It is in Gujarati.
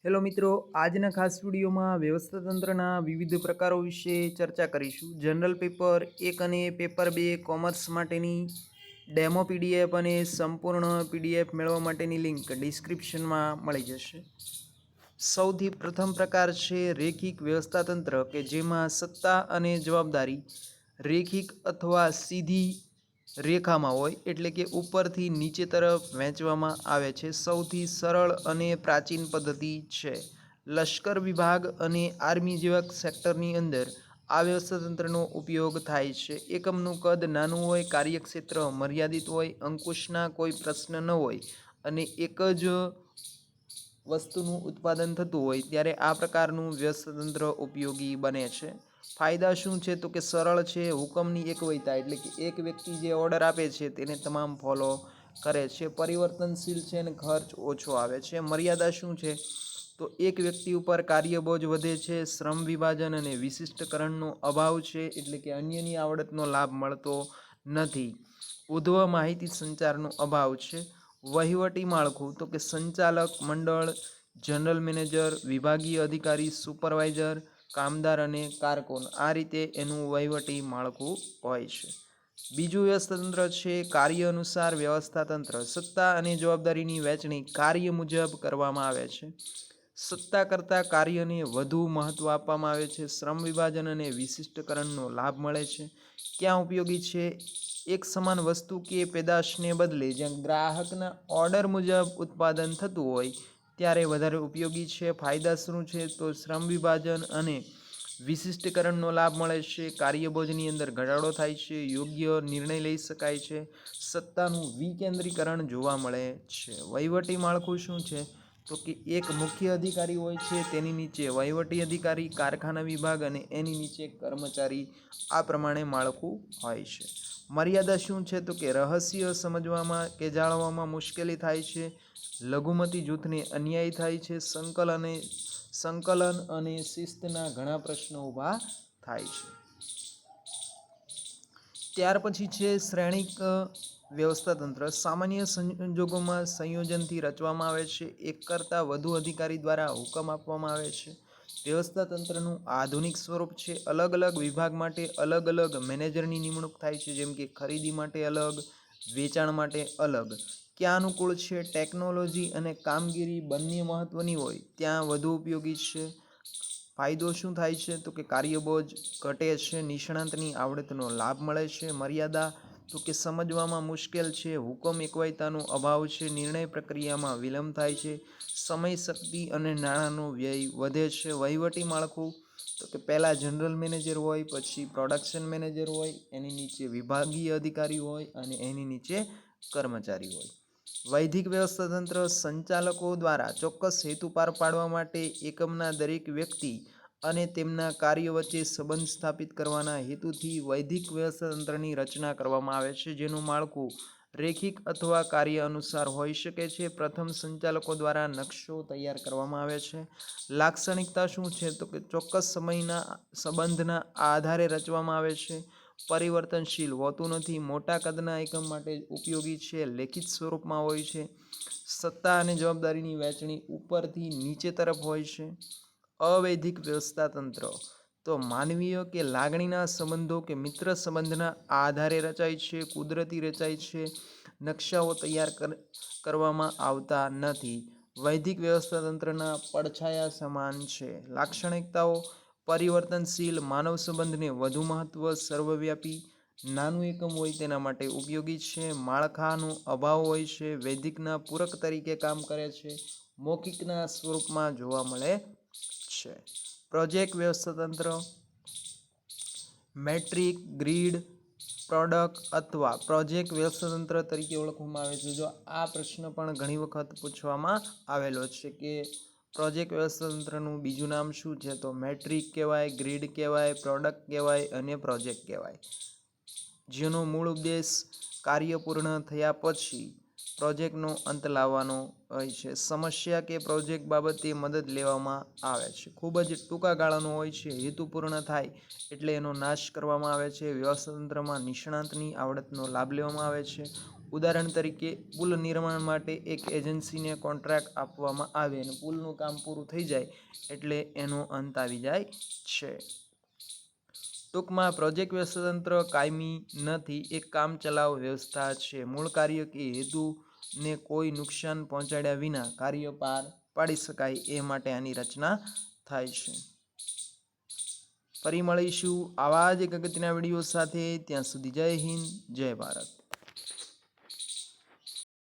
હેલો મિત્રો, આજના ખાસ વિડીયોમાં વ્યવસ્થાતંત્રના વિવિધ પ્રકારો વિશે ચર્ચા કરીશું. જનરલ પેપર 1 અને પેપર 2 કોમર્સ માટેની ડેમો પીડીએફ અને સંપૂર્ણ પીડીએફ મેળવવા માટેની લિંક ડિસ્ક્રિપ્શનમાં મળી જશે. સૌથી પ્રથમ પ્રકાર છે રેખિક વ્યવસ્થાતંત્ર, કે જેમાં સત્તા અને જવાબદારી રેખિક અથવા સીધી રેખામાં હોય, એટલે કે ઉપરથી નીચે તરફ વહેંચવામાં આવે છે. સૌથી સરળ અને પ્રાચીન પદ્ધતિ છે. લશ્કર વિભાગ અને આર્મી જેવા સેક્ટરની અંદર આ વ્યવસ્થાતંત્રનો ઉપયોગ થાય છે. એકમનું કદ નાનું હોય, કાર્યક્ષેત્ર મર્યાદિત હોય, અંકુશના કોઈ પ્રશ્ન ન હોય અને એક જ વસ્તુનું ઉત્પાદન થતું હોય ત્યારે આ પ્રકારનું વ્યવસ્થાતંત્ર ઉપયોગી બને છે. ફાયદા શું છે? તો કે સરળ છે, હુકમની એકવયતા, એટલે કે એક વ્યક્તિ જે ઓર્ડર આપે છે તેને તમામ ફોલો કરે છે. પરિવર્તનશીલ છે અને ખર્ચ ઓછો આવે છે. મર્યાદા શું છે? તો એક વ્યક્તિ ઉપર કાર્યબોજ વધે છે, શ્રમ વિભાજન અને વિશિષ્ટકરણનો અભાવ છે, એટલે કે અન્યની આવડતનો લાભ મળતો નથી. ઉદ્ધવ માહિતી સંચારનો અભાવ છે. વહીવટી માળખું, તો કે સંચાલક મંડળ, જનરલ મેનેજર, વિભાગીય અધિકારી, સુપરવાઇઝર, કામદાર અને કારકુન, આ રીતે એનું વહીવટી માળખું હોય છે. બીજું વ્યવસ્થાતંત્ર છે કાર્ય અનુસાર વ્યવસ્થાતંત્ર. સત્તા અને જવાબદારીની વહેંચણી કાર્ય મુજબ કરવામાં આવે છે. સત્તા કરતાં કાર્યને વધુ મહત્વ આપવામાં આવે છે. શ્રમ વિભાજન અને વિશિષ્ટકરણનો લાભ મળે છે. ક્યાં ઉપયોગી છે? એક સમાન વસ્તુ કે પેદાશને બદલે જ્યાં ગ્રાહકના ઓર્ડર મુજબ ઉત્પાદન થતું હોય ત્યારે વધારે ઉપયોગી છે. ફાયદા શું છે? તો શ્રમ વિભાજન અને વિશિષ્ટકરણનો લાભ મળે છે. કાર્યબોજની અંદર ઘટાડો થાય છે. યોગ્ય નિર્ણય લઈ શકાય છે. સત્તાનું વિકેન્દ્રીકરણ જોવા મળે છે. વહીવટી માળખું શું છે? તો કે એક મુખ્ય અધિકારી હોય છે, તેની નીચે વહીવટી અધિકારી, કારખાના વિભાગ અને એની નીચે કર્મચારી, આ પ્રમાણે માળખું હોય છે. મર્યાદા શું છે? તો કે રહસ્ય સમજવામાં કે જાળવવામાં મુશ્કેલી થાય છે. લઘુમતી જૂથને અન્યાય થાય છે. સંકલન અને શિસ્તના ઘણા પ્રશ્નો ઊભા થાય છે. ત્યાર પછી છે શ્રેણિક વ્યવસ્થાતંત્ર. સામાન્ય સંજોગોમાં સંયોજનથી રચવામાં આવે છે. એક કરતાં વધુ અધિકારી દ્વારા હુકમ આપવામાં આવે છે. વ્યવસ્થાતંત્રનું આધુનિક સ્વરૂપ છે. અલગ અલગ વિભાગ માટે અલગ અલગ મેનેજરની નિમણૂક થાય છે, જેમ કે ખરીદી માટે અલગ, વેચાણ માટે અલગ. ક્યાં અનુકૂળ છે? ટેકનોલોજી અને કામગીરી બંને મહત્વની હોય ત્યાં વધુ ઉપયોગી છે. ફાયદો શું થાય છે? તો કે કાર્યબોજ ઘટે છે. નિષ્ણાતની આવડતનો લાભ મળે છે. મર્યાદા, તો કે સમજવામાં મુશ્કેલ છે. હુકમ એકવયતાનો અભાવ છે. નિર્ણય પ્રક્રિયામાં વિલંબ થાય છે. સમય, શક્તિ અને નાણાંનો વ્યય વધે છે. વહીવટી માળખું, તો કે પહેલાં જનરલ મેનેજર હોય, પછી પ્રોડક્શન મેનેજર હોય, એની નીચે વિભાગીય અધિકારી હોય અને એની નીચે કર્મચારી હોય. વૈધિક વ્યવસ્થાતંત્ર. સંચાલકો દ્વારા ચોક્કસ હેતુ પાર પાડવા માટે એકમના દરેક વ્યક્તિ અને તેમના કાર્ય વચ્ચે સંબંધ સ્થાપિત કરવાના હેતુથી વૈધિક વ્યવસ્થાતંત્રની રચના કરવામાં આવે છે, જેનું માળખું રેખિક અથવા કાર્ય અનુસાર હોઈ શકે છે. પ્રથમ સંચાલકો દ્વારા નકશો તૈયાર કરવામાં આવે છે. લાક્ષણિકતા શું છે? તો કે ચોક્કસ સમયના સંબંધના આધારે રચવામાં આવે છે. પરિવર્તનશીલ હોતું નથી. મોટા કદના એકમ માટે ઉપયોગી છે. લેખિત સ્વરૂપમાં હોય છે. સત્તા અને જવાબદારીની વહેંચણી ઉપરથી નીચે તરફ હોય છે. અવૈધિક વ્યવસ્થાતંત્ર તો માનવીય કે લાગણીના સંબંધો કે મિત્ર સંબંધના આધારે રચાય છે. કુદરતી રચાય છે. નકશાઓ તૈયાર કરવામાં આવતા નથી. વૈધિક વ્યવસ્થાતંત્રના પડછાયા સમાન છે. લાક્ષણિકતાઓ પરિવર્તનશીલ, માનવ સંબંધને વધુ મહત્વ, સર્વવ્યાપી, નાનું એકમ હોય તેના માટે ઉપયોગી છે. માળખાનો અભાવ હોય છે. વૈધિકના પૂરક તરીકે કામ કરે છે. મૌખિકના સ્વરૂપમાં જોવા મળે છે. પ્રોજેક્ટ વ્યવસ્થાતંત્ર મેટ્રિક, ગ્રીડ, પ્રોડક્ટ અથવા પ્રોજેક્ટ વ્યવસ્થાતંત્ર તરીકે ઓળખવામાં આવે છે. જો આ પ્રશ્ન પણ ઘણી વખત પૂછવામાં આવેલો છે કે પ્રોજેક્ટ વ્યવસ્થાતંત્રનું બીજું નામ શું છે? તો મેટ્રિક કહેવાય, ગ્રીડ કહેવાય, પ્રોડક્ટ કહેવાય અને પ્રોજેક્ટ કહેવાય. જેનો મૂળ ઉદ્દેશ કાર્ય પૂર્ણ થયા પછી પ્રોજેક્ટનો અંત લાવવાનો હોય છે. સમસ્યા કે પ્રોજેક્ટ બાબતે મદદ લેવામાં આવે છે. ખૂબ જ ટૂંકા ગાળાનો હોય છે. હેતુ પૂર્ણ થાય એટલે એનો નાશ કરવામાં આવે છે. વ્યવસ્થાતંત્રમાં નિષ્ણાતની આવડતનો લાભ લેવામાં આવે છે. ઉદાહરણ તરીકે પુલ નિર્માણ માટે એક એજન્સીને કોન્ટ્રાક્ટ આપવામાં આવે અને પુલનું કામ પૂરું થઈ જાય એટલે એનો અંત આવી જાય છે. ટૂંકમાં પ્રોજેક્ટ વ્યવસ્થાતંત્ર કાયમી નથી, એક કામચલાઉ વ્યવસ્થા છે. મૂળ કાર્ય કે હેતુને કોઈ નુકસાન પહોંચાડ્યા વિના કાર્ય પાર પાડી શકાય એ માટે આની રચના થાય છે. ફરી મળીશું આવા જ એક અગત્યના વિડીયો સાથે. ત્યાં સુધી જય હિન્દ, જય ભારત.